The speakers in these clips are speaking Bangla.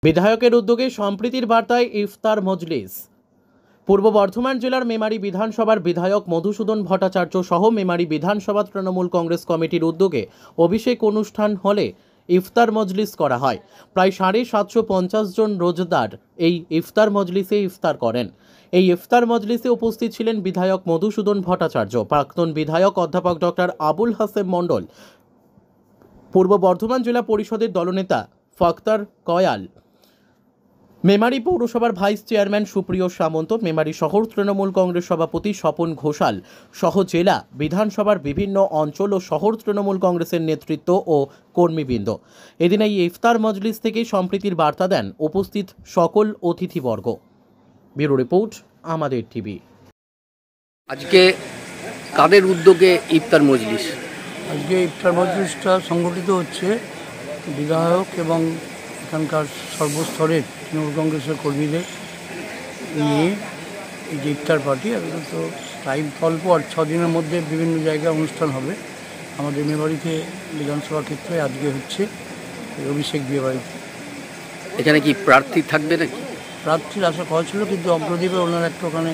বিধায়কের উদ্যোগে সম্প্রীতির বার্তায় ইফতার মজলিস। পূর্ব বর্ধমান জেলার মেমারি বিধানসভার বিধায়ক মধুসূদন ভট্টাচার্য সহ মেমারি বিধানসভা তৃণমূল কংগ্রেস কমিটির উদ্যোগে অভিষেক অনুষ্ঠান হলে ইফতার মজলিস করা হয়। প্রায় 750 জন রোজদার এই ইফতার মজলিসে ইফতার করেন। এই ইফতার মজলিসে উপস্থিত ছিলেন বিধায়ক মধুসূদন ভট্টাচার্য, প্রাক্তন বিধায়ক অধ্যাপক ডক্টর আবুল হাসেম মণ্ডল, পূর্ব বর্ধমান জেলা পরিষদের দলনেতা ফখতার কয়াল, মেমারি পৌরসভার ভাইস চেয়ারম্যান সুপ্রিয় সামন্ত, মেমারি শহর তৃণমূল কংগ্রেস সভাপতি স্বপন ঘোষাল সহ জেলা বিধানসভার বিভিন্ন অঞ্চল ও শহর তৃণমূল কংগ্রেসের নেতৃত্ব ও কর্মীবৃন্দ। এদিন এই ইফতার মজলিস থেকে সম্প্রীতির বার্তা দেন উপস্থিত সকল অতিথিবর্গ। ব্যুরো রিপোর্ট, আমাদের টিভি। আজকে কাদের উদ্যোগে ইফতার মজলিস? আজকে ইফতার মজলিসটা সংগঠিত হচ্ছে বিধায়ক এবং এখানকার সর্বস্তরের তৃণমূল কংগ্রেসের কর্মীদের নিয়ে এই যে ইফতার পার্টি, এখন তো টাইম অল্প, আর 6 দিনের মধ্যে বিভিন্ন জায়গায় অনুষ্ঠান হবে। আমাদের মেমারিতে বিধানসভা ক্ষেত্রে আজকে হচ্ছে অভিষেক বিয়ে বাড়িতে। এখানে কি প্রার্থী থাকবে নাকি? প্রার্থীর আশা করা ছিল, কিন্তু অগ্রদ্বীপে ওনার একটা ওখানে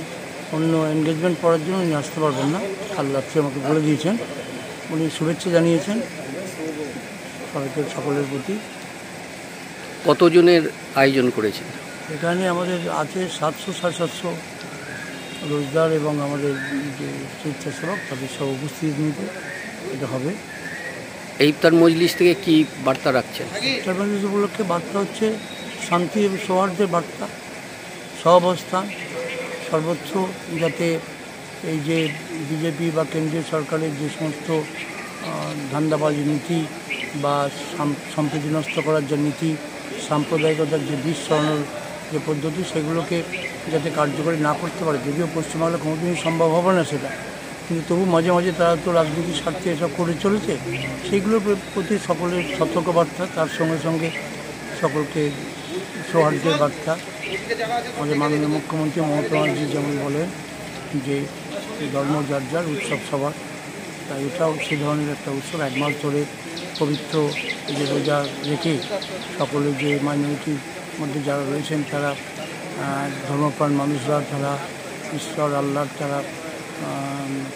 অন্য এনগেজমেন্ট করার জন্য উনি আসতে পারবেন না। কাল রাত্রে আমাকে বলে দিয়েছেন, উনি শুভেচ্ছা জানিয়েছেন সকলের প্রতি। কতজনের আয়োজন করেছেন? এখানে আমাদের আছে 700-750 রোজদার এবং আমাদের যে স্বেচ্ছাসেবক, তাদের সব উপস্থিতি নিতে এটা হবে। এই ইফতার মজলিস থেকে কি বার্তা রাখছেন? ইফতার মজলিস উপলক্ষে বার্তা হচ্ছে শান্তি এবং সৌহার্দ্যের বার্তা, সহাবস্থান সর্বোচ্চ, যাতে এই যে বিজেপি বা কেন্দ্রীয় সরকারের যে সমস্ত ধান্দাবাজি নীতি বা সম্প্রীতি নষ্ট করার যে নীতি, সাম্প্রদায়িকতার যে বিষ ছড়ানোর যে পদ্ধতি, সেগুলোকে যাতে কার্যকরী না করতে পারে। যদিও পশ্চিমবাংলা কোনোদিনই সম্ভব হবে না সেটা, কিন্তু তবু মাঝে মাঝে তারা তো রাজনীতির স্বার্থে এসব করে চলেছে। সেইগুলোর প্রতি সকলের সতর্কবার্তা, তার সঙ্গে সঙ্গে সকলকে সৌহার্দ্যের বার্তা। আমাদের মাননীয় মুখ্যমন্ত্রী মমতা ব্যানার্জি যেমন বলেন যে ধর্ম যার যার, উৎসব সবার, তাই এটাও সে ধরনের একটা উৎসব। 1 মাস ধরে পবিত্র যে রোজা রেখে সকলের যে মাইনরিটির মধ্যে যারা রয়েছেন তারা ধর্মপ্রাণ মানুষরা, তারা ঈশ্বর আল্লাহর তারা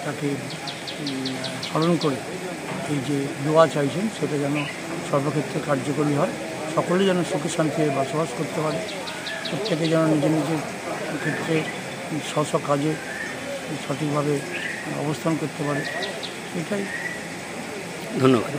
তাকে স্মরণ করে এই যে দোয়া চাইছেন, সেটা যেন সর্বক্ষেত্রে কার্যকরী হয়। সকলে যেন সুখে শান্তিতে বসবাস করতে পারে, প্রত্যেকে যেন নিজের নিজের ক্ষেত্রে স্ব কাজে সঠিকভাবে অবস্থান করতে পারে। এটাই। ধন্যবাদ।